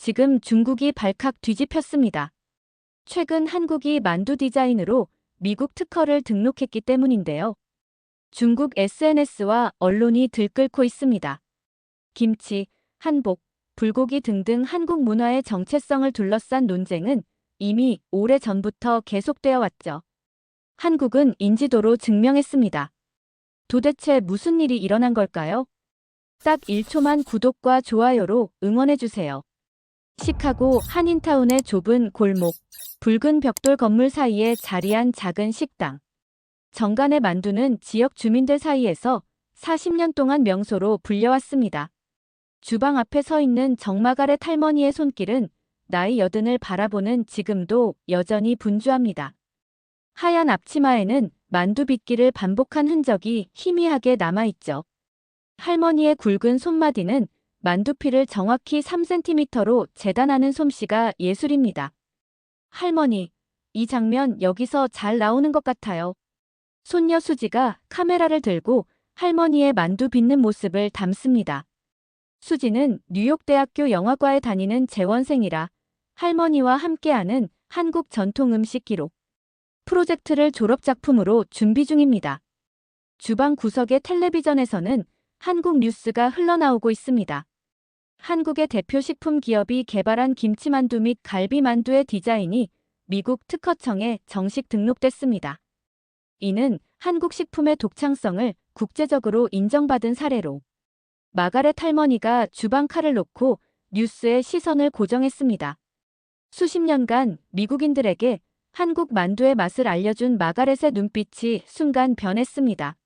지금 중국이 발칵 뒤집혔습니다. 최근 한국이 만두 디자인으로 미국 특허를 등록했기 때문인데요. 중국 SNS와 언론이 들끓고 있습니다. 김치, 한복, 불고기 등등 한국 문화의 정체성을 둘러싼 논쟁은 이미 오래전부터 계속되어 왔죠. 한국은 인지도로 증명했습니다. 도대체 무슨 일이 일어난 걸까요? 딱 1초만 구독과 좋아요로 응원해주세요. 시카고 한인타운의 좁은 골목, 붉은 벽돌 건물 사이에 자리한 작은 식당. 정간의 만두는 지역 주민들 사이에서 40년 동안 명소로 불려왔습니다. 주방 앞에 서 있는 정마가렛 할머니의 손길은 나이 80을 바라보는 지금도 여전히 분주합니다. 하얀 앞치마에는 만두 빚기를 반복한 흔적이 희미하게 남아있죠. 할머니의 굵은 손마디는 만두피를 정확히 3cm로 재단하는 솜씨가 예술입니다. 할머니, 이 장면 여기서 잘 나오는 것 같아요. 손녀 수지가 카메라를 들고 할머니의 만두 빚는 모습을 담습니다. 수지는 뉴욕대학교 영화과에 다니는 재원생이라 할머니와 함께하는 한국 전통 음식 기록 프로젝트를 졸업작품으로 준비 중입니다. 주방 구석의 텔레비전에서는 한국 뉴스가 흘러나오고 있습니다. 한국의 대표 식품 기업이 개발한 김치만두 및 갈비만두의 디자인이 미국 특허청에 정식 등록됐습니다. 이는 한국 식품의 독창성을 국제적으로 인정받은 사례로 마가렛 할머니가 주방 칼을 놓고 뉴스의 시선을 고정했습니다. 수십 년간 미국인들에게 한국 만두의 맛을 알려준 마가렛의 눈빛이 순간 변했습니다.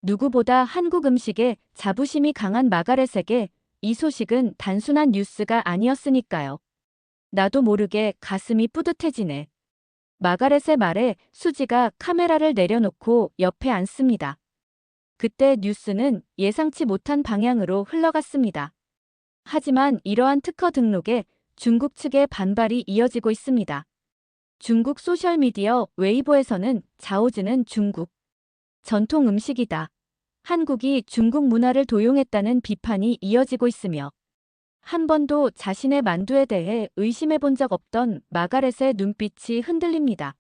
누구보다 한국 음식에 자부심이 강한 마가렛에게 이 소식은 단순한 뉴스가 아니었으니까요. 나도 모르게 가슴이 뿌듯해지네. 마가렛의 말에 수지가 카메라를 내려놓고 옆에 앉습니다. 그때 뉴스는 예상치 못한 방향으로 흘러갔습니다. 하지만 이러한 특허 등록에 중국 측의 반발이 이어지고 있습니다. 중국 소셜미디어 웨이보에서는 자오즈는 중국 전통 음식이다. 한국이 중국 문화를 도용했다는 비판이 이어지고 있으며 한 번도 자신의 만두에 대해 의심해 본 적 없던 마가렛의 눈빛이 흔들립니다.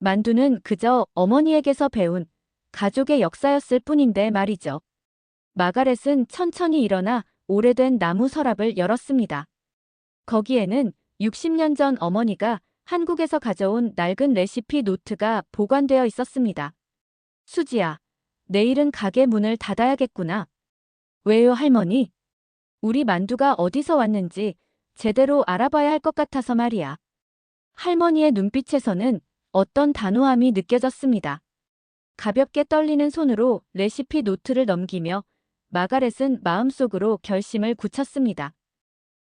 만두는 그저 어머니에게서 배운 가족의 역사였을 뿐인데 말이죠. 마가렛은 천천히 일어나 오래된 나무 서랍을 열었습니다. 거기에는 60년 전 어머니가 한국에서 가져온 낡은 레시피 노트가 보관되어 있었습니다. 수지야, 내일은 가게 문을 닫아야겠구나. 왜요, 할머니? 우리 만두가 어디서 왔는지 제대로 알아봐야 할 것 같아서 말이야. 할머니의 눈빛에서는 어떤 단호함이 느껴졌습니다. 가볍게 떨리는 손으로 레시피 노트를 넘기며 마가렛은 마음속으로 결심을 굳혔습니다.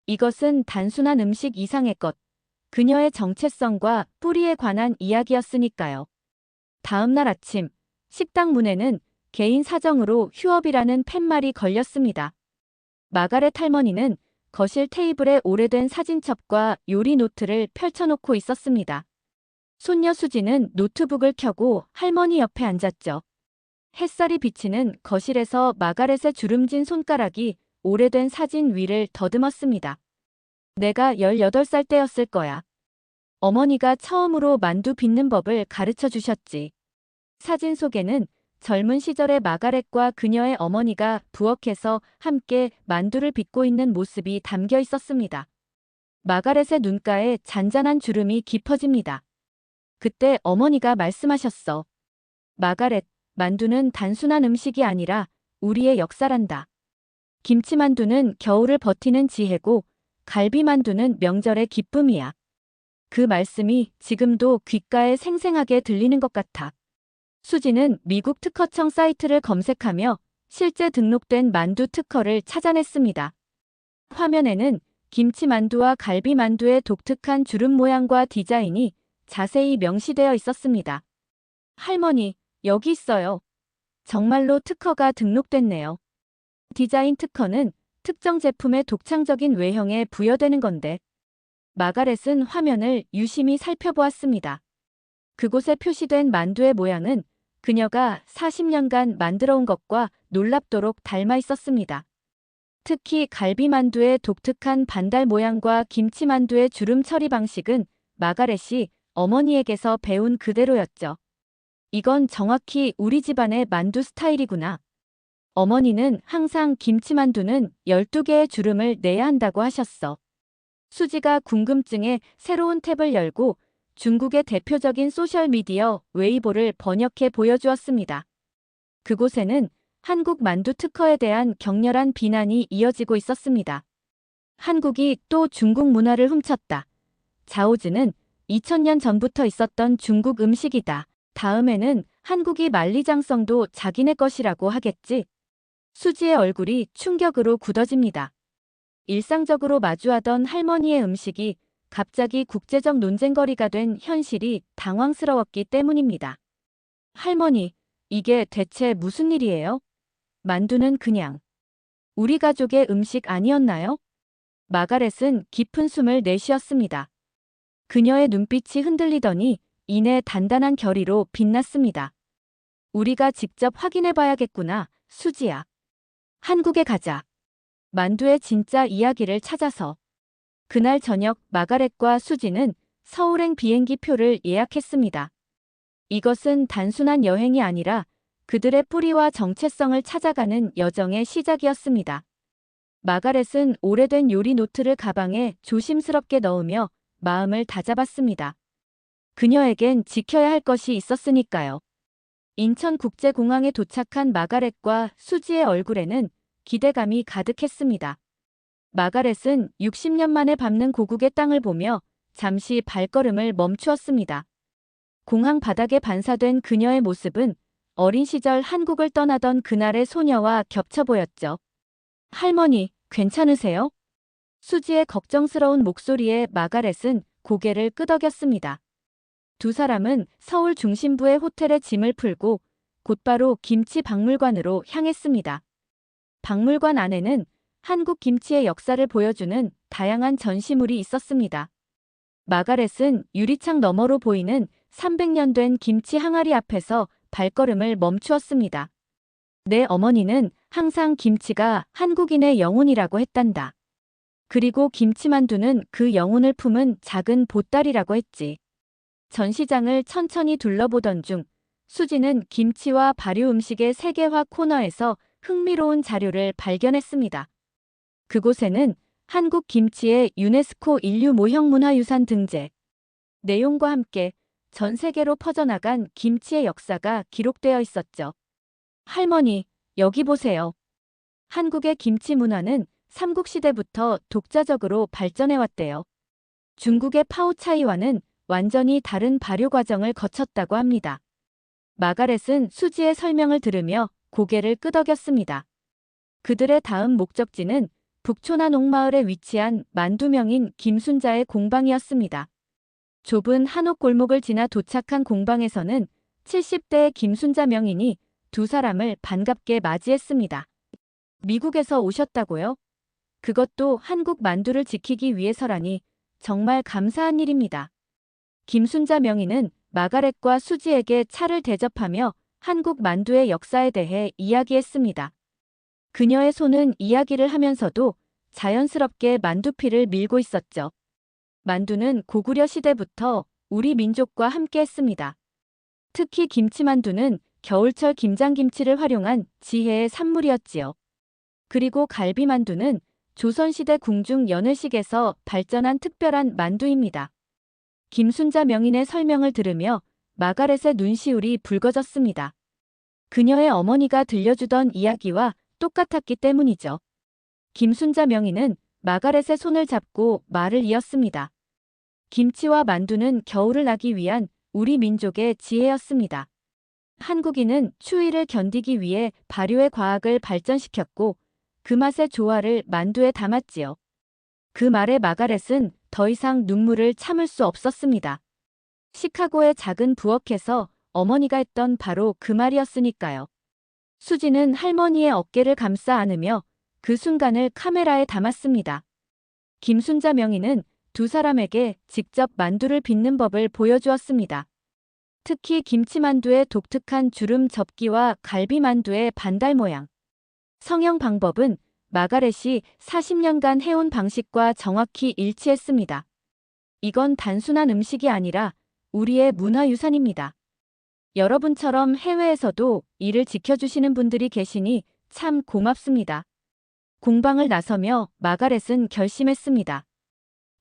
이것은 단순한 음식 이상의 것, 그녀의 정체성과 뿌리에 관한 이야기였으니까요. 다음 날 아침, 식당 문에는 개인 사정으로 휴업이라는 팻말이 걸렸습니다. 마가렛 할머니는 거실 테이블에 오래된 사진첩과 요리 노트를 펼쳐놓고 있었습니다. 손녀 수지는 노트북을 켜고 할머니 옆에 앉았죠. 햇살이 비치는 거실에서 마가렛의 주름진 손가락이 오래된 사진 위를 더듬었습니다. 내가 18살 때였을 거야. 어머니가 처음으로 만두 빚는 법을 가르쳐 주셨지. 사진 속에는 젊은 시절의 마가렛과 그녀의 어머니가 부엌에서 함께 만두를 빚고 있는 모습이 담겨 있었습니다. 마가렛의 눈가에 잔잔한 주름이 깊어집니다. 그때 어머니가 말씀하셨어. 마가렛, 만두는 단순한 음식이 아니라 우리의 역사란다. 김치만두는 겨울을 버티는 지혜고 갈비만두는 명절의 기쁨이야. 그 말씀이 지금도 귓가에 생생하게 들리는 것 같아. 수지는 미국 특허청 사이트를 검색하며 실제 등록된 만두 특허를 찾아냈습니다. 화면에는 김치만두와 갈비만두의 독특한 주름 모양과 디자인이 자세히 명시되어 있었습니다. 할머니, 여기 있어요. 정말로 특허가 등록됐네요. 디자인 특허는 특정 제품의 독창적인 외형에 부여되는 건데. 마가렛은 화면을 유심히 살펴보았습니다. 그곳에 표시된 만두의 모양은 그녀가 40년간 만들어온 것과 놀랍도록 닮아 있었습니다. 특히 갈비만두의 독특한 반달 모양과 김치만두의 주름 처리 방식은 마가렛이 어머니에게서 배운 그대로였죠. 이건 정확히 우리 집안의 만두 스타일이구나. 어머니는 항상 김치만두는 12개의 주름을 내야 한다고 하셨어. 수지가 궁금증에 새로운 탭을 열고 중국의 대표적인 소셜미디어 웨이보를 번역해 보여주었습니다. 그곳에는 한국 만두 특허에 대한 격렬한 비난이 이어지고 있었습니다. 한국이 또 중국 문화를 훔쳤다. 자오즈는 2000년 전부터 있었던 중국 음식이다. 다음에는 한국이 만리장성도 자기네 것이라고 하겠지. 수지의 얼굴이 충격으로 굳어집니다. 일상적으로 마주하던 할머니의 음식이 갑자기 국제적 논쟁거리가 된 현실이 당황스러웠기 때문입니다. 할머니, 이게 대체 무슨 일이에요? 만두는 그냥 우리 가족의 음식 아니었나요? 마가렛은 깊은 숨을 내쉬었습니다. 그녀의 눈빛이 흔들리더니 이내 단단한 결의로 빛났습니다. 우리가 직접 확인해 봐야겠구나, 수지야. 한국에 가자. 만두의 진짜 이야기를 찾아서. 그날 저녁 마가렛과 수지는 서울행 비행기 표를 예약했습니다. 이것은 단순한 여행이 아니라 그들의 뿌리와 정체성을 찾아가는 여정의 시작이었습니다. 마가렛은 오래된 요리 노트를 가방에 조심스럽게 넣으며 마음을 다잡았습니다. 그녀에겐 지켜야 할 것이 있었으니까요. 인천국제공항에 도착한 마가렛과 수지의 얼굴에는 기대감이 가득했습니다. 마가렛은 60년 만에 밟는 고국의 땅을 보며 잠시 발걸음을 멈추었습니다. 공항 바닥에 반사된 그녀의 모습은 어린 시절 한국을 떠나던 그날의 소녀와 겹쳐 보였죠. 할머니, 괜찮으세요? 수지의 걱정스러운 목소리에 마가렛은 고개를 끄덕였습니다. 두 사람은 서울 중심부의 호텔에 짐을 풀고 곧바로 김치 박물관으로 향했습니다. 박물관 안에는 한국 김치의 역사를 보여주는 다양한 전시물이 있었습니다. 마가렛은 유리창 너머로 보이는 300년 된 김치 항아리 앞에서 발걸음을 멈추었습니다. 내 어머니는 항상 김치가 한국인의 영혼이라고 했단다. 그리고 김치만두는 그 영혼을 품은 작은 보따리라고 했지. 전시장을 천천히 둘러보던 중 수지는 김치와 발효 음식의 세계화 코너에서 흥미로운 자료를 발견했습니다. 그곳에는 한국 김치의 유네스코 인류 모형문화유산 등재 내용과 함께 전 세계로 퍼져나간 김치의 역사가 기록되어 있었죠. 할머니, 여기 보세요. 한국의 김치 문화는 삼국시대부터 독자적으로 발전해왔대요. 중국의 파오차이와는 완전히 다른 발효 과정을 거쳤다고 합니다. 마가렛은 수지의 설명을 들으며 고개를 끄덕였습니다. 그들의 다음 목적지는 북촌한 옥마을에 위치한 만두명인 김순자의 공방이었습니다. 좁은 한옥 골목을 지나 도착한 공방에서는 70대의 김순자 명인이 두 사람을 반갑게 맞이했습니다. 미국에서 오셨다고요? 그것도 한국 만두를 지키기 위해서라니 정말 감사한 일입니다. 김순자 명인은 마가렛과 수지에게 차를 대접하며 한국 만두의 역사에 대해 이야기했습니다. 그녀의 손은 이야기를 하면서도 자연스럽게 만두피를 밀고 있었죠. 만두는 고구려 시대부터 우리 민족과 함께했습니다. 특히 김치만두는 겨울철 김장김치를 활용한 지혜의 산물이었지요. 그리고 갈비만두는 조선시대 궁중 연회식에서 발전한 특별한 만두입니다. 김순자 명인의 설명을 들으며 마가렛의 눈시울이 붉어졌습니다. 그녀의 어머니가 들려주던 이야기와 똑같았기 때문이죠. 김순자 명인은 마가렛의 손을 잡고 말을 이었습니다. 김치와 만두는 겨울을 나기 위한 우리 민족의 지혜였습니다. 한국인은 추위를 견디기 위해 발효의 과학을 발전시켰고 그 맛의 조화를 만두에 담았지요. 그 말에 마가렛은 더 이상 눈물을 참을 수 없었습니다. 시카고의 작은 부엌에서 어머니가 했던 바로 그 말이었으니까요. 수지는 할머니의 어깨를 감싸 안으며 그 순간을 카메라에 담았습니다. 김순자 명인은 두 사람에게 직접 만두를 빚는 법을 보여주었습니다. 특히 김치만두의 독특한 주름 접기와 갈비만두의 반달 모양. 성형 방법은 마가렛이 40년간 해온 방식과 정확히 일치했습니다. 이건 단순한 음식이 아니라 우리의 문화유산입니다. 여러분처럼 해외에서도 이를 지켜주시는 분들이 계시니 참 고맙습니다. 공방을 나서며 마가렛은 결심했습니다.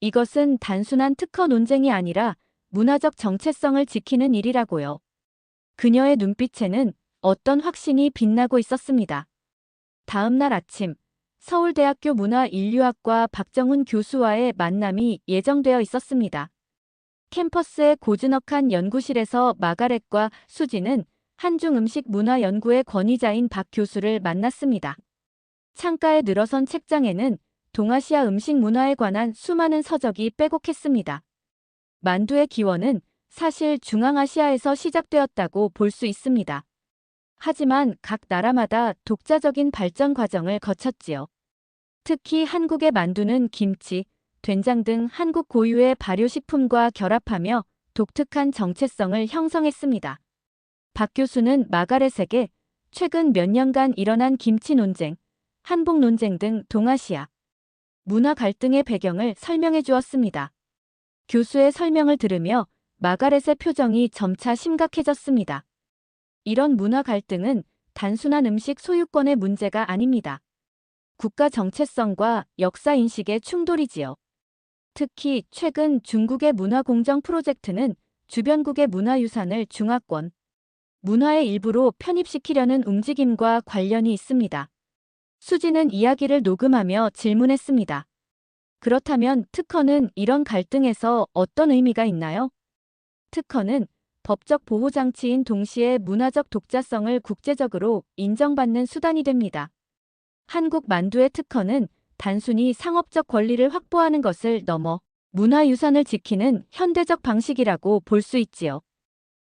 이것은 단순한 특허 논쟁이 아니라 문화적 정체성을 지키는 일이라고요. 그녀의 눈빛에는 어떤 확신이 빛나고 있었습니다. 다음 날 아침, 서울대학교 문화인류학과 박정훈 교수와의 만남이 예정되어 있었습니다. 캠퍼스의 고즈넉한 연구실에서 마가렛과 수지는 한중음식문화연구의 권위자인 박 교수를 만났습니다. 창가에 늘어선 책장에는 동아시아 음식 문화에 관한 수많은 서적이 빼곡했습니다. 만두의 기원은 사실 중앙아시아에서 시작되었다고 볼 수 있습니다. 하지만 각 나라마다 독자적인 발전 과정을 거쳤지요. 특히 한국의 만두는 김치, 된장 등 한국 고유의 발효식품과 결합하며 독특한 정체성을 형성했습니다. 박 교수는 마가렛에게 최근 몇 년간 일어난 김치 논쟁, 한복 논쟁 등 동아시아 문화 갈등의 배경을 설명해 주었습니다. 교수의 설명을 들으며 마가렛의 표정이 점차 심각해졌습니다. 이런 문화 갈등은 단순한 음식 소유권의 문제가 아닙니다. 국가 정체성과 역사 인식의 충돌이지요. 특히 최근 중국의 문화공정 프로젝트는 주변국의 문화유산을 중화권 문화의 일부로 편입시키려는 움직임과 관련이 있습니다. 수지는 이야기를 녹음하며 질문했습니다. 그렇다면 특허는 이런 갈등에서 어떤 의미가 있나요? 특허는 법적 보호장치인 동시에 문화적 독자성을 국제적으로 인정받는 수단이 됩니다. 한국 만두의 특허는 단순히 상업적 권리를 확보하는 것을 넘어 문화유산을 지키는 현대적 방식이라고 볼 수 있지요.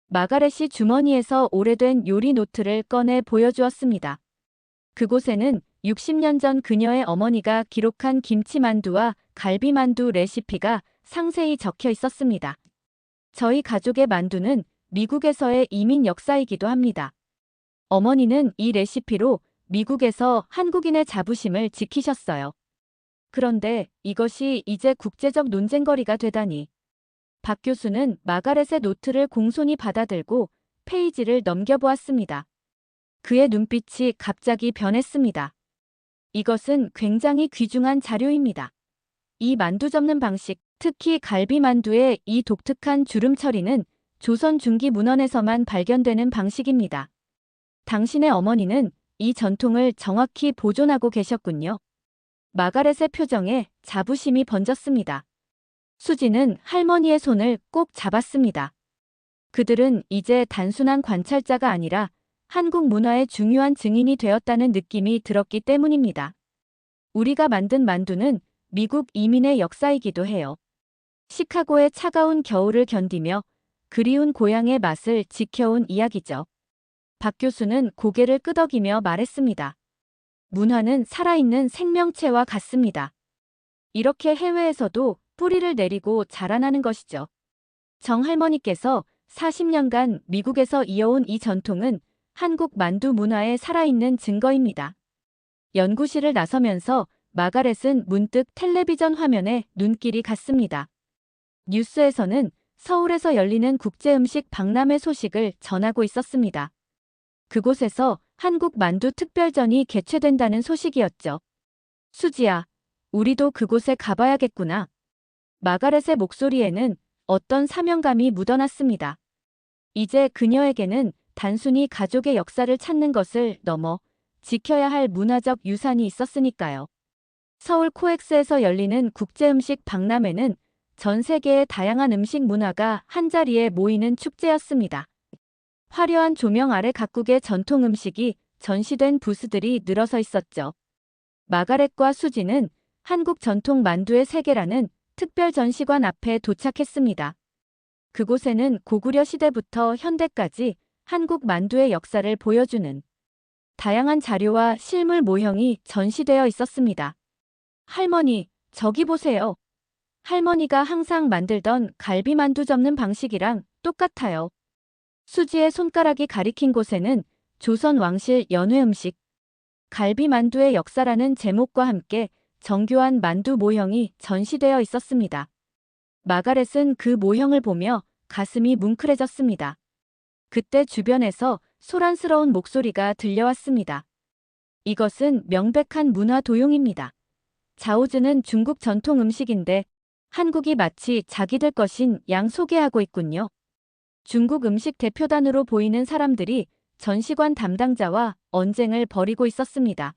마가렛이 주머니에서 오래된 요리 노트를 꺼내 보여주었습니다. 그곳에는 60년 전 그녀의 어머니가 기록한 김치만두와 갈비만두 레시피가 상세히 적혀 있었습니다. 저희 가족의 만두는 미국에서의 이민 역사이기도 합니다. 어머니는 이 레시피로 미국에서 한국인의 자부심을 지키셨어요. 그런데 이것이 이제 국제적 논쟁거리가 되다니. 박 교수는 마가렛의 노트를 공손히 받아들고 페이지를 넘겨보았습니다. 그의 눈빛이 갑자기 변했습니다. 이것은 굉장히 귀중한 자료입니다. 이 만두 접는 방식, 특히 갈비만두의 이 독특한 주름 처리는 조선 중기 문헌에서만 발견되는 방식입니다. 당신의 어머니는 이 전통을 정확히 보존하고 계셨군요. 마가렛의 표정에 자부심이 번졌습니다. 수지는 할머니의 손을 꼭 잡았습니다. 그들은 이제 단순한 관찰자가 아니라 한국 문화의 중요한 증인이 되었다는 느낌이 들었기 때문입니다. 우리가 만든 만두는 미국 이민의 역사이기도 해요. 시카고의 차가운 겨울을 견디며 그리운 고향의 맛을 지켜온 이야기죠. 박 교수는 고개를 끄덕이며 말했습니다. 문화는 살아있는 생명체와 같습니다. 이렇게 해외에서도 뿌리를 내리고 자라나는 것이죠. 정할머니께서 40년간 미국에서 이어온 이 전통은 한국 만두 문화의 살아있는 증거입니다. 연구실을 나서면서 마가렛은 문득 텔레비전 화면에 눈길이 갔습니다. 뉴스에서는 서울에서 열리는 국제음식 박람회 소식을 전하고 있었습니다. 그곳에서 한국 만두 특별전이 개최된다는 소식이었죠. 수지야, 우리도 그곳에 가봐야겠구나. 마가렛의 목소리에는 어떤 사명감이 묻어났습니다. 이제 그녀에게는 단순히 가족의 역사를 찾는 것을 넘어 지켜야 할 문화적 유산이 있었으니까요. 서울 코엑스에서 열리는 국제음식 박람회는 전 세계의 다양한 음식 문화가 한자리에 모이는 축제였습니다. 화려한 조명 아래 각국의 전통 음식이 전시된 부스들이 늘어서 있었죠. 마가렛과 수지는 한국 전통 만두의 세계라는 특별 전시관 앞에 도착했습니다. 그곳에는 고구려 시대부터 현대까지 한국 만두의 역사를 보여주는 다양한 자료와 실물 모형이 전시되어 있었습니다. 할머니, 저기 보세요. 할머니가 항상 만들던 갈비만두 접는 방식이랑 똑같아요. 수지의 손가락이 가리킨 곳에는 조선 왕실 연회 음식, 갈비만두의 역사라는 제목과 함께 정교한 만두 모형이 전시되어 있었습니다. 마가렛은 그 모형을 보며 가슴이 뭉클해졌습니다. 그때 주변에서 소란스러운 목소리가 들려왔습니다. 이것은 명백한 문화 도용입니다. 자오즈는 중국 전통 음식인데 한국이 마치 자기들 것인 양 소개하고 있군요. 중국 음식 대표단으로 보이는 사람들이 전시관 담당자와 언쟁을 벌이고 있었습니다.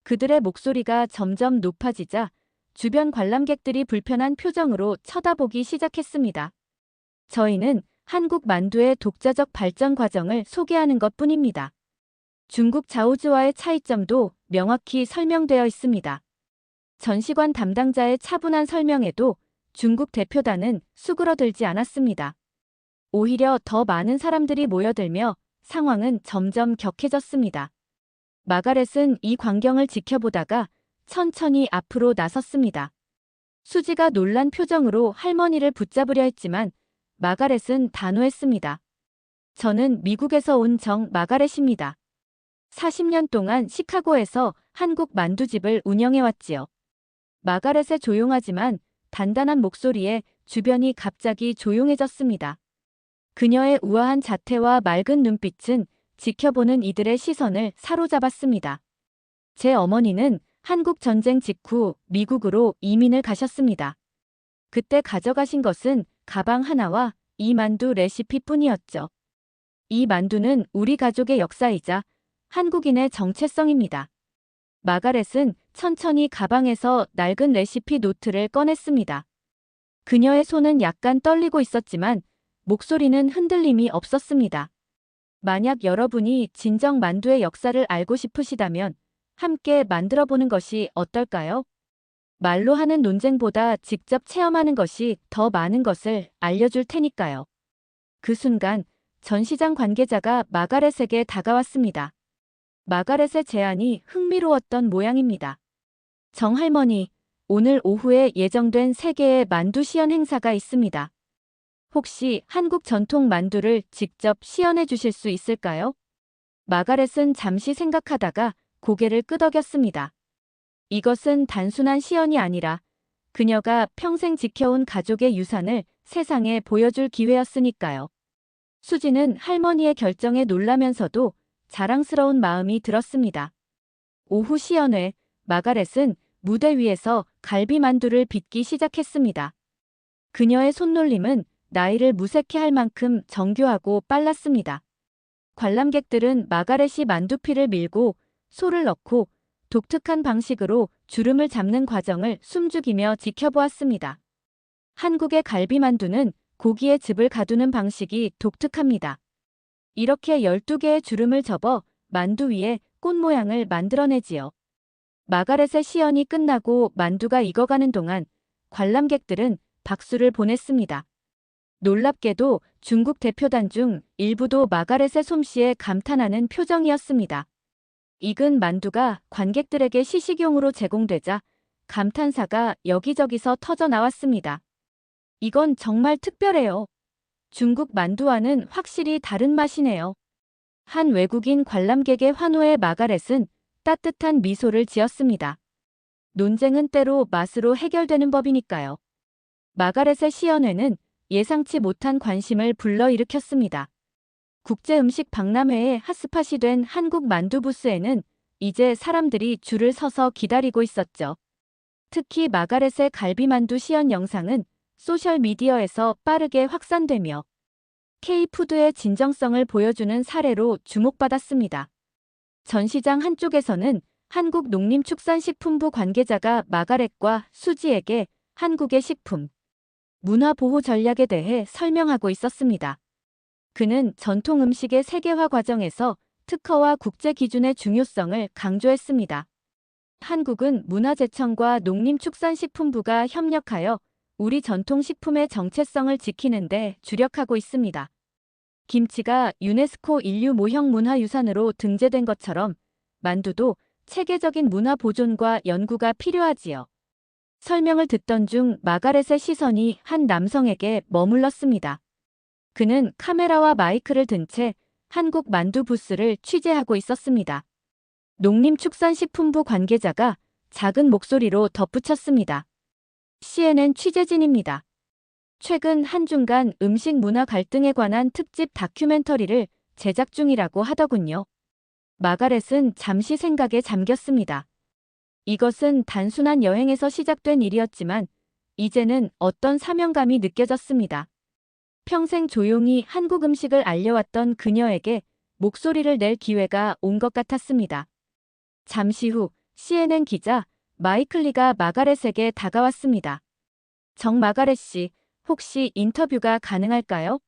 그들의 목소리가 점점 높아지자 주변 관람객들이 불편한 표정으로 쳐다보기 시작했습니다. 저희는 한국 만두의 독자적 발전 과정을 소개하는 것뿐입니다. 중국 자오즈와의 차이점도 명확히 설명되어 있습니다. 전시관 담당자의 차분한 설명에도 중국 대표단은 수그러들지 않았습니다. 오히려 더 많은 사람들이 모여들며 상황은 점점 격해졌습니다. 마가렛은 이 광경을 지켜보다가 천천히 앞으로 나섰습니다. 수지가 놀란 표정으로 할머니를 붙잡으려 했지만 마가렛은 단호했습니다. 저는 미국에서 온 정 마가렛입니다. 40년 동안 시카고에서 한국 만두집을 운영해왔지요. 마가렛의 조용하지만 단단한 목소리에 주변이 갑자기 조용해졌습니다. 그녀의 우아한 자태와 맑은 눈빛은 지켜보는 이들의 시선을 사로잡았습니다. 제 어머니는 한국 전쟁 직후 미국으로 이민을 가셨습니다. 그때 가져가신 것은 가방 하나와 이 만두 레시피뿐이었죠. 이 만두는 우리 가족의 역사이자 한국인의 정체성입니다. 마가렛은 천천히 가방에서 낡은 레시피 노트를 꺼냈습니다. 그녀의 손은 약간 떨리고 있었지만 목소리는 흔들림이 없었습니다. 만약 여러분이 진정 만두의 역사를 알고 싶으시다면 함께 만들어보는 것이 어떨까요? 말로 하는 논쟁보다 직접 체험하는 것이 더 많은 것을 알려줄 테니까요. 그 순간 전시장 관계자가 마가렛에게 다가왔습니다. 마가렛의 제안이 흥미로웠던 모양입니다. 정할머니, 오늘 오후에 예정된 세계의 만두 시연 행사가 있습니다. 혹시 한국 전통 만두를 직접 시연해 주실 수 있을까요? 마가렛은 잠시 생각하다가 고개를 끄덕였습니다. 이것은 단순한 시연이 아니라 그녀가 평생 지켜온 가족의 유산을 세상에 보여줄 기회였으니까요. 수지는 할머니의 결정에 놀라면서도 자랑스러운 마음이 들었습니다. 오후 시연회, 마가렛은 무대 위에서 갈비만두를 빚기 시작했습니다. 그녀의 손놀림은 나이를 무색해 할 만큼 정교하고 빨랐습니다. 관람객들은 마가렛이 만두피를 밀고 소를 넣고 독특한 방식으로 주름을 잡는 과정을 숨죽이며 지켜보았습니다. 한국의 갈비만두는 고기의 즙을 가두는 방식이 독특합니다. 이렇게 12개의 주름을 접어 만두 위에 꽃 모양을 만들어내지요. 마가렛의 시연이 끝나고 만두가 익어가는 동안 관람객들은 박수를 보냈습니다. 놀랍게도 중국 대표단 중 일부도 마가렛의 솜씨에 감탄하는 표정이었습니다. 익은 만두가 관객들에게 시식용으로 제공되자 감탄사가 여기저기서 터져 나왔습니다. 이건 정말 특별해요. 중국 만두와는 확실히 다른 맛이네요. 한 외국인 관람객의 환호에 마가렛은 따뜻한 미소를 지었습니다. 논쟁은 때로 맛으로 해결되는 법이니까요. 마가렛의 시연회는 예상치 못한 관심을 불러일으켰습니다. 국제음식 박람회에 핫스팟이 된 한국 만두 부스에는 이제 사람들이 줄을 서서 기다리고 있었죠. 특히 마가렛의 갈비만두 시연 영상은 소셜미디어에서 빠르게 확산되며 K푸드의 진정성을 보여주는 사례로 주목받았습니다. 전시장 한쪽에서는 한국농림축산식품부 관계자가 마가렛과 수지에게 한국의 식품, 문화 보호 전략에 대해 설명하고 있었습니다. 그는 전통 음식의 세계화 과정에서 특허와 국제 기준의 중요성을 강조했습니다. 한국은 문화재청과 농림축산식품부가 협력하여 우리 전통식품의 정체성을 지키는 데 주력하고 있습니다. 김치가 유네스코 인류 모형 문화유산으로 등재된 것처럼 만두도 체계적인 문화 보존과 연구가 필요하지요. 설명을 듣던 중 마가렛의 시선이 한 남성에게 머물렀습니다. 그는 카메라와 마이크를 든 채 한국 만두 부스를 취재하고 있었습니다. 농림축산식품부 관계자가 작은 목소리로 덧붙였습니다. CNN 취재진입니다. 최근 한중 간 음식 문화 갈등에 관한 특집 다큐멘터리를 제작 중이라고 하더군요. 마가렛은 잠시 생각에 잠겼습니다. 이것은 단순한 여행에서 시작된 일이었지만 이제는 어떤 사명감이 느껴졌습니다. 평생 조용히 한국 음식을 알려왔던 그녀에게 목소리를 낼 기회가 온 것 같았습니다. 잠시 후 CNN 기자 마이클 리가 마가렛에게 다가왔습니다. 정 마가렛 씨, 혹시 인터뷰가 가능할까요?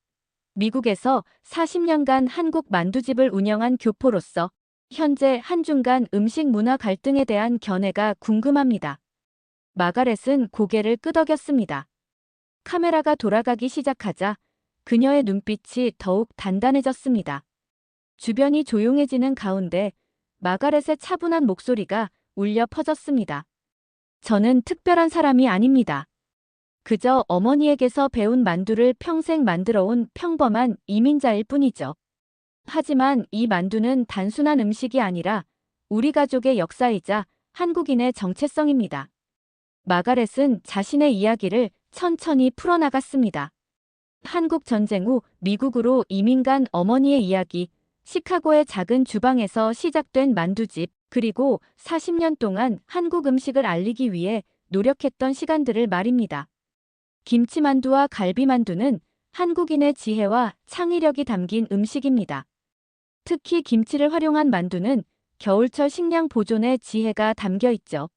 미국에서 40년간 한국 만두집을 운영한 교포로서 현재 한중 간 음식 문화 갈등에 대한 견해가 궁금합니다. 마가렛은 고개를 끄덕였습니다. 카메라가 돌아가기 시작하자 그녀의 눈빛이 더욱 단단해졌습니다. 주변이 조용해지는 가운데 마가렛의 차분한 목소리가 울려 퍼졌습니다. 저는 특별한 사람이 아닙니다. 그저 어머니에게서 배운 만두를 평생 만들어온 평범한 이민자일 뿐이죠. 하지만 이 만두는 단순한 음식이 아니라 우리 가족의 역사이자 한국인의 정체성입니다. 마가렛은 자신의 이야기를 천천히 풀어나갔습니다. 한국 전쟁 후 미국으로 이민 간 어머니의 이야기, 시카고의 작은 주방에서 시작된 만두집, 그리고 40년 동안 한국 음식을 알리기 위해 노력했던 시간들을 말입니다. 김치만두와 갈비만두는 한국인의 지혜와 창의력이 담긴 음식입니다. 특히 김치를 활용한 만두는 겨울철 식량 보존의 지혜가 담겨 있죠.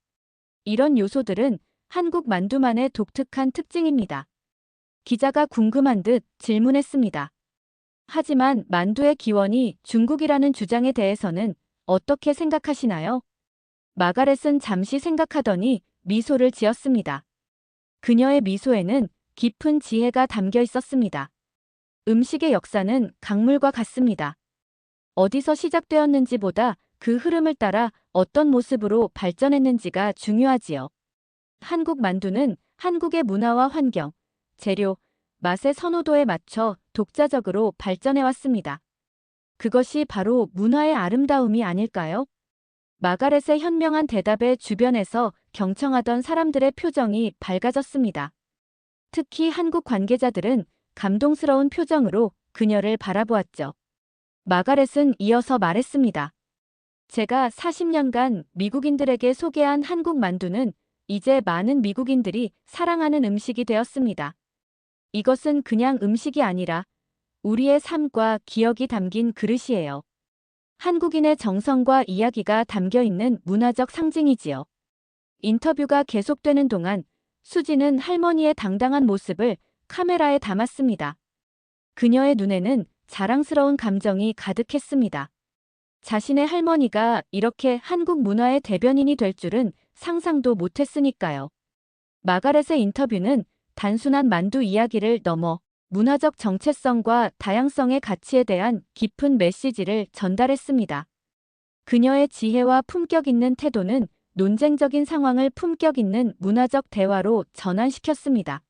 이런 요소들은 한국 만두만의 독특한 특징입니다. 기자가 궁금한 듯 질문했습니다. 하지만 만두의 기원이 중국이라는 주장에 대해서는 어떻게 생각하시나요? 마가렛은 잠시 생각하더니 미소를 지었습니다. 그녀의 미소에는 깊은 지혜가 담겨 있었습니다. 음식의 역사는 강물과 같습니다. 어디서 시작되었는지보다 그 흐름을 따라 어떤 모습으로 발전했는지가 중요하지요. 한국 만두는 한국의 문화와 환경, 재료, 맛의 선호도에 맞춰 독자적으로 발전해왔습니다. 그것이 바로 문화의 아름다움이 아닐까요? 마가렛의 현명한 대답에 주변에서 경청하던 사람들의 표정이 밝아졌습니다. 특히 한국 관계자들은 감동스러운 표정으로 그녀를 바라보았죠. 마가렛은 이어서 말했습니다. 제가 40년간 미국인들에게 소개한 한국 만두는 이제 많은 미국인들이 사랑하는 음식이 되었습니다. 이것은 그냥 음식이 아니라 우리의 삶과 기억이 담긴 그릇이에요. 한국인의 정성과 이야기가 담겨 있는 문화적 상징이지요. 인터뷰가 계속되는 동안 수지는 할머니의 당당한 모습을 카메라에 담았습니다. 그녀의 눈에는 자랑스러운 감정이 가득했습니다. 자신의 할머니가 이렇게 한국 문화의 대변인이 될 줄은 상상도 못했으니까요. 마가렛의 인터뷰는 단순한 만두 이야기를 넘어 문화적 정체성과 다양성의 가치에 대한 깊은 메시지를 전달했습니다. 그녀의 지혜와 품격 있는 태도는 논쟁적인 상황을 품격 있는 문화적 대화로 전환시켰습니다.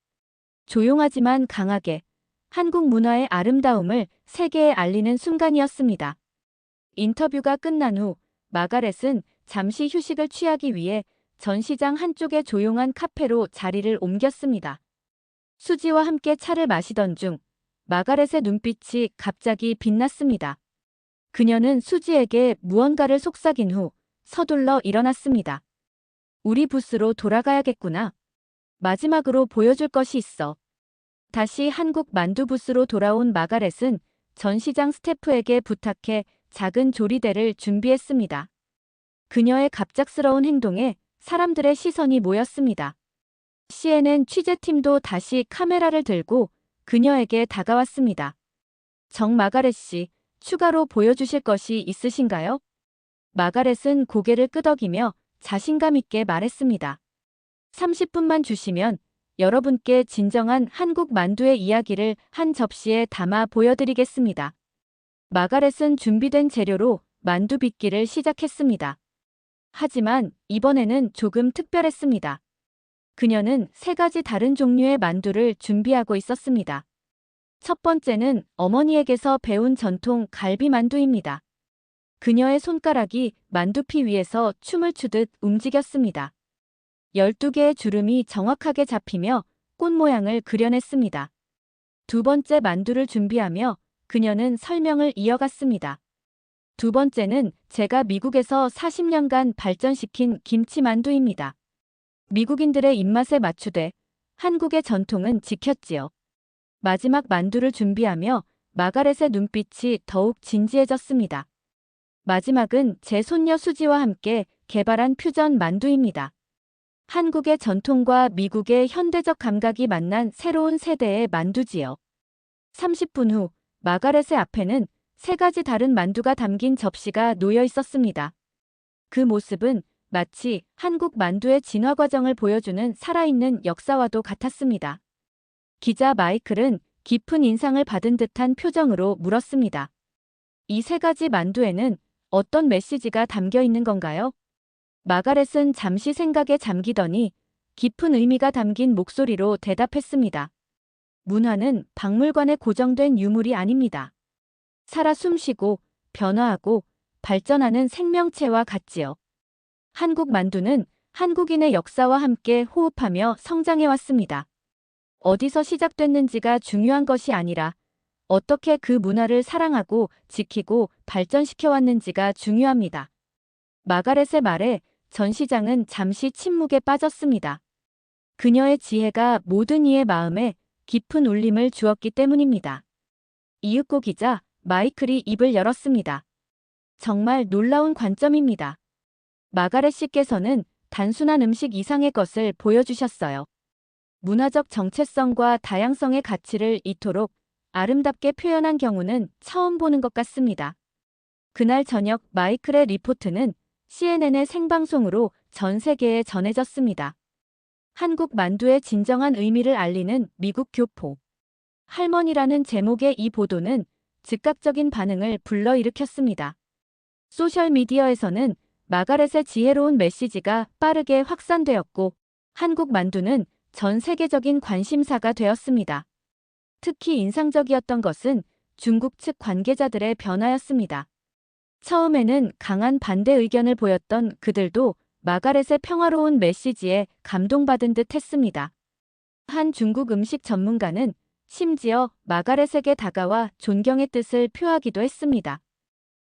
조용하지만 강하게 한국 문화의 아름다움을 세계에 알리는 순간이었습니다. 인터뷰가 끝난 후 마가렛은 잠시 휴식을 취하기 위해 전시장 한쪽의 조용한 카페로 자리를 옮겼습니다. 수지와 함께 차를 마시던 중 마가렛의 눈빛이 갑자기 빛났습니다. 그녀는 수지에게 무언가를 속삭인 후 서둘러 일어났습니다. 우리 부스로 돌아가야겠구나. 마지막으로 보여줄 것이 있어. 다시 한국 만두 부스로 돌아온 마가렛은 전시장 스태프에게 부탁해 작은 조리대를 준비했습니다. 그녀의 갑작스러운 행동에 사람들의 시선이 모였습니다. CNN 취재팀도 다시 카메라를 들고 그녀에게 다가왔습니다. 정 마가렛 씨, 추가로 보여주실 것이 있으신가요? 마가렛은 고개를 끄덕이며 자신감 있게 말했습니다. 30분만 주시면 여러분께 진정한 한국 만두의 이야기를 한 접시에 담아 보여드리겠습니다. 마가렛은 준비된 재료로 만두 빚기를 시작했습니다. 하지만 이번에는 조금 특별했습니다. 그녀는 3가지 다른 종류의 만두를 준비하고 있었습니다. 첫 번째는 어머니에게서 배운 전통 갈비 만두입니다. 그녀의 손가락이 만두피 위에서 춤을 추듯 움직였습니다. 12개의 주름이 정확하게 잡히며 꽃 모양을 그려냈습니다. 두 번째 만두를 준비하며 그녀는 설명을 이어갔습니다. 두 번째는 제가 미국에서 40년간 발전시킨 김치 만두입니다. 미국인들의 입맛에 맞추되 한국의 전통은 지켰지요. 마지막 만두를 준비하며 마가렛의 눈빛이 더욱 진지해졌습니다. 마지막은 제 손녀 수지와 함께 개발한 퓨전 만두입니다. 한국의 전통과 미국의 현대적 감각이 만난 새로운 세대의 만두지요. 30분 후 마가렛의 앞에는 3가지 다른 만두가 담긴 접시가 놓여 있었습니다. 그 모습은 마치 한국 만두의 진화 과정을 보여주는 살아있는 역사와도 같았습니다. 기자 마이클은 깊은 인상을 받은 듯한 표정으로 물었습니다. 이 3가지 만두에는 어떤 메시지가 담겨 있는 건가요? 마가렛은 잠시 생각에 잠기더니 깊은 의미가 담긴 목소리로 대답했습니다. 문화는 박물관에 고정된 유물이 아닙니다. 살아 숨쉬고 변화하고 발전하는 생명체와 같지요. 한국 만두는 한국인의 역사와 함께 호흡하며 성장해왔습니다. 어디서 시작됐는지가 중요한 것이 아니라 어떻게 그 문화를 사랑하고 지키고 발전시켜왔는지가 중요합니다. 마가렛의 말에 전 시장은 잠시 침묵에 빠졌습니다. 그녀의 지혜가 모든 이의 마음에 깊은 울림을 주었기 때문입니다. 이윽고 기자 마이클이 입을 열었습니다. 정말 놀라운 관점입니다. 마가렛 씨께서는 단순한 음식 이상의 것을 보여주셨어요. 문화적 정체성과 다양성의 가치를 이토록 아름답게 표현한 경우는 처음 보는 것 같습니다. 그날 저녁 마이클의 리포트는 CNN의 생방송으로 전 세계에 전해졌습니다. 한국 만두의 진정한 의미를 알리는 미국 교포. 할머니라는 제목의 이 보도는 즉각적인 반응을 불러일으켰습니다. 소셜미디어에서는 마가렛의 지혜로운 메시지가 빠르게 확산되었고 한국 만두는 전 세계적인 관심사가 되었습니다. 특히 인상적이었던 것은 중국 측 관계자들의 변화였습니다. 처음에는 강한 반대 의견을 보였던 그들도 마가렛의 평화로운 메시지에 감동받은 듯 했습니다. 한 중국 음식 전문가는 심지어 마가렛에게 다가와 존경의 뜻을 표하기도 했습니다.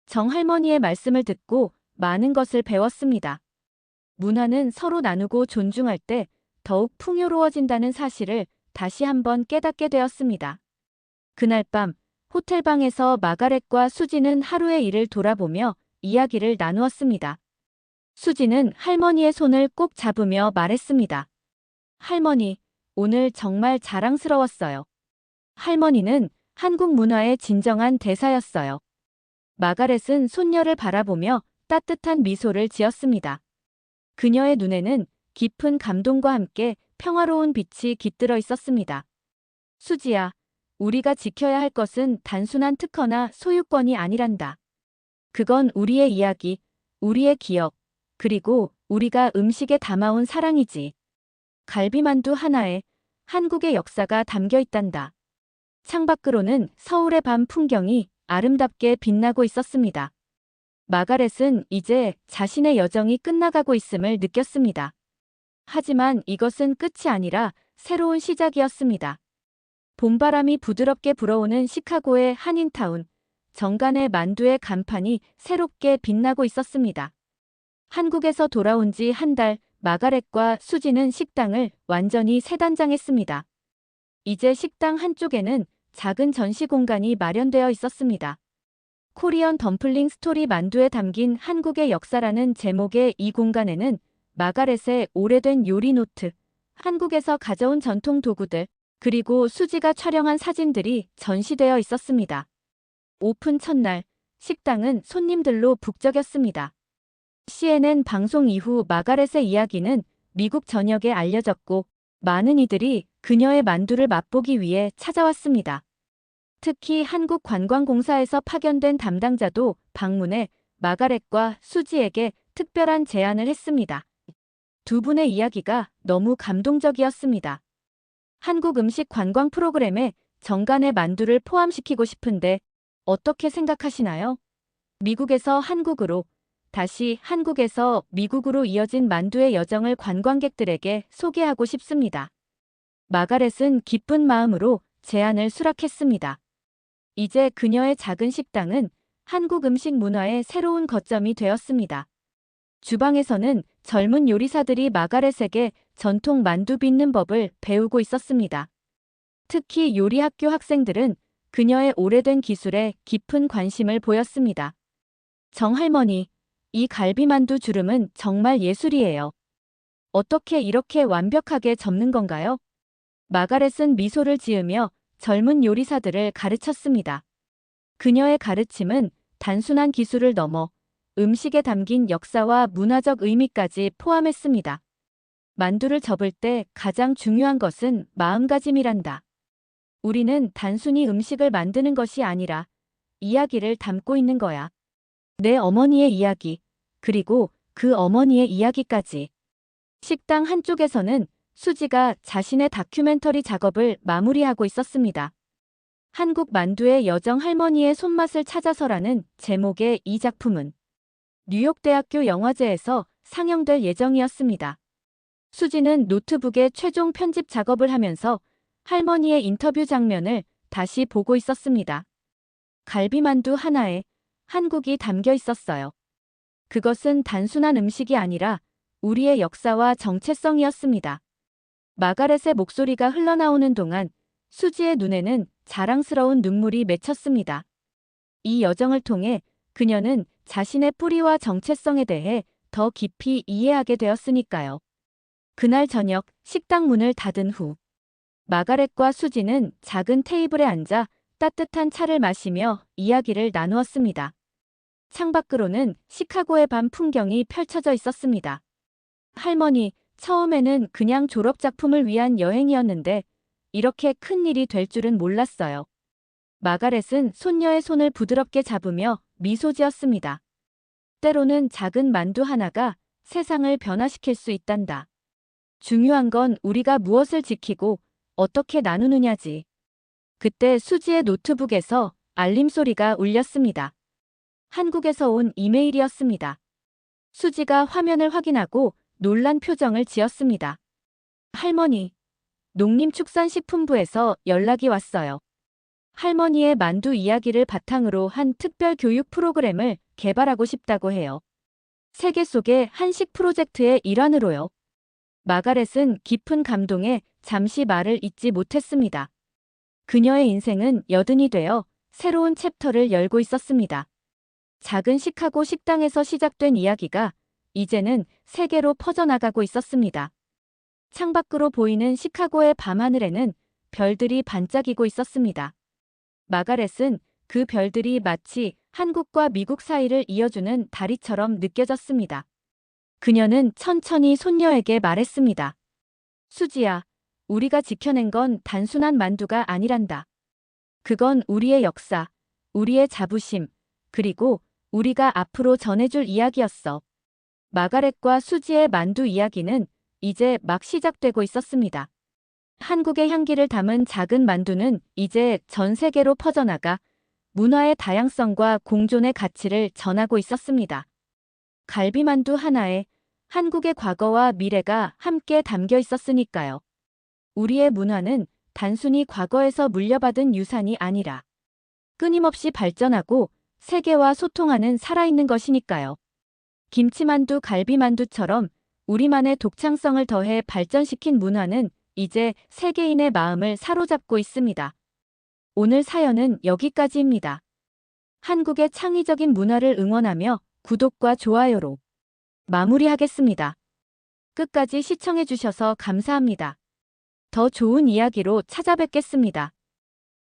정할머니의 말씀을 듣고 많은 것을 배웠습니다. 문화는 서로 나누고 존중할 때 더욱 풍요로워진다는 사실을 다시 한번 깨닫게 되었습니다. 그날 밤 호텔방에서 마가렛과 수지는 하루의 일을 돌아보며 이야기를 나누었습니다. 수지는 할머니의 손을 꼭 잡으며 말했습니다. 할머니, 오늘 정말 자랑스러웠어요. 할머니는 한국 문화의 진정한 대사였어요. 마가렛은 손녀를 바라보며 따뜻한 미소를 지었습니다. 그녀의 눈에는 깊은 감동과 함께 평화로운 빛이 깃들어 있었습니다. 수지야, 우리가 지켜야 할 것은 단순한 특허나 소유권이 아니란다. 그건 우리의 이야기, 우리의 기억, 그리고 우리가 음식에 담아온 사랑이지. 갈비만두 하나에 한국의 역사가 담겨 있단다. 창밖으로는 서울의 밤 풍경이 아름답게 빛나고 있었습니다. 마가렛은 이제 자신의 여정이 끝나가고 있음을 느꼈습니다. 하지만 이것은 끝이 아니라 새로운 시작이었습니다. 봄바람이 부드럽게 불어오는 시카고의 한인타운, 정간의 만두의 간판이 새롭게 빛나고 있었습니다. 한국에서 돌아온 지 한 달, 마가렛과 수지는 식당을 완전히 새단장했습니다. 이제 식당 한쪽에는 작은 전시 공간이 마련되어 있었습니다. 코리언 덤플링 스토리 만두에 담긴 한국의 역사라는 제목의 이 공간에는 마가렛의 오래된 요리 노트, 한국에서 가져온 전통 도구들, 그리고 수지가 촬영한 사진들이 전시되어 있었습니다. 오픈 첫날, 식당은 손님들로 북적였습니다. CNN 방송 이후 마가렛의 이야기는 미국 전역에 알려졌고 많은 이들이 그녀의 만두를 맛보기 위해 찾아왔습니다. 특히 한국관광공사에서 파견된 담당자도 방문해 마가렛과 수지에게 특별한 제안을 했습니다. 두 분의 이야기가 너무 감동적이었습니다. 한국 음식 관광 프로그램에 정간의 만두를 포함시키고 싶은데 어떻게 생각하시나요? 미국에서 한국으로, 다시 한국에서 미국으로 이어진 만두의 여정을 관광객들에게 소개하고 싶습니다. 마가렛은 기쁜 마음으로 제안을 수락했습니다. 이제 그녀의 작은 식당은 한국 음식 문화의 새로운 거점이 되었습니다. 주방에서는 젊은 요리사들이 마가렛에게 전통 만두 빚는 법을 배우고 있었습니다. 특히 요리학교 학생들은 그녀의 오래된 기술에 깊은 관심을 보였습니다. 정할머니, 이 갈비만두 주름은 정말 예술이에요. 어떻게 이렇게 완벽하게 접는 건가요? 마가렛은 미소를 지으며 젊은 요리사들을 가르쳤습니다. 그녀의 가르침은 단순한 기술을 넘어 음식에 담긴 역사와 문화적 의미까지 포함했습니다. 만두를 접을 때 가장 중요한 것은 마음가짐이란다. 우리는 단순히 음식을 만드는 것이 아니라 이야기를 담고 있는 거야. 내 어머니의 이야기, 그리고 그 어머니의 이야기까지. 식당 한쪽에서는 수지가 자신의 다큐멘터리 작업을 마무리하고 있었습니다. 한국 만두의 여정 할머니의 손맛을 찾아서라는 제목의 이 작품은 뉴욕대학교 영화제에서 상영될 예정이었습니다. 수지는 노트북에 최종 편집 작업을 하면서 할머니의 인터뷰 장면을 다시 보고 있었습니다. 갈비만두 하나에 한국이 담겨 있었어요. 그것은 단순한 음식이 아니라 우리의 역사와 정체성이었습니다. 마가렛의 목소리가 흘러나오는 동안 수지의 눈에는 자랑스러운 눈물이 맺혔습니다. 이 여정을 통해 그녀는 자신의 뿌리와 정체성에 대해 더 깊이 이해하게 되었으니까요. 그날 저녁 식당 문을 닫은 후 마가렛과 수지는 작은 테이블에 앉아 따뜻한 차를 마시며 이야기를 나누었습니다. 창밖으로는 시카고의 밤 풍경이 펼쳐져 있었습니다. 할머니, 처음에는 그냥 졸업작품을 위한 여행이었는데 이렇게 큰 일이 될 줄은 몰랐어요. 마가렛은 손녀의 손을 부드럽게 잡으며 미소 지었습니다. 때로는 작은 만두 하나가 세상을 변화시킬 수 있단다. 중요한 건 우리가 무엇을 지키고 어떻게 나누느냐지. 그때 수지의 노트북에서 알림 소리가 울렸습니다. 한국에서 온 이메일이었습니다. 수지가 화면을 확인하고 놀란 표정을 지었습니다. 할머니, 농림축산식품부에서 연락이 왔어요. 할머니의 만두 이야기를 바탕으로 한 특별 교육 프로그램을 개발하고 싶다고 해요. 세계 속의 한식 프로젝트의 일환으로요. 마가렛은 깊은 감동에 잠시 말을 잇지 못했습니다. 그녀의 인생은 여든이 되어 새로운 챕터를 열고 있었습니다. 작은 시카고 식당에서 시작된 이야기가 이제는 세계로 퍼져나가고 있었습니다. 창밖으로 보이는 시카고의 밤하늘에는 별들이 반짝이고 있었습니다. 마가렛은 그 별들이 마치 한국과 미국 사이를 이어주는 다리처럼 느껴졌습니다. 그녀는 천천히 손녀에게 말했습니다. 수지야, 우리가 지켜낸 건 단순한 만두가 아니란다. 그건 우리의 역사, 우리의 자부심, 그리고 우리가 앞으로 전해줄 이야기였어. 마가렛과 수지의 만두 이야기는 이제 막 시작되고 있었습니다. 한국의 향기를 담은 작은 만두는 이제 전 세계로 퍼져나가 문화의 다양성과 공존의 가치를 전하고 있었습니다. 갈비만두 하나에 한국의 과거와 미래가 함께 담겨 있었으니까요. 우리의 문화는 단순히 과거에서 물려받은 유산이 아니라 끊임없이 발전하고 세계와 소통하는 살아있는 것이니까요. 김치만두, 갈비만두처럼 우리만의 독창성을 더해 발전시킨 문화는 이제 세계인의 마음을 사로잡고 있습니다. 오늘 사연은 여기까지입니다. 한국의 창의적인 문화를 응원하며 구독과 좋아요로 마무리하겠습니다. 끝까지 시청해주셔서 감사합니다. 더 좋은 이야기로 찾아뵙겠습니다.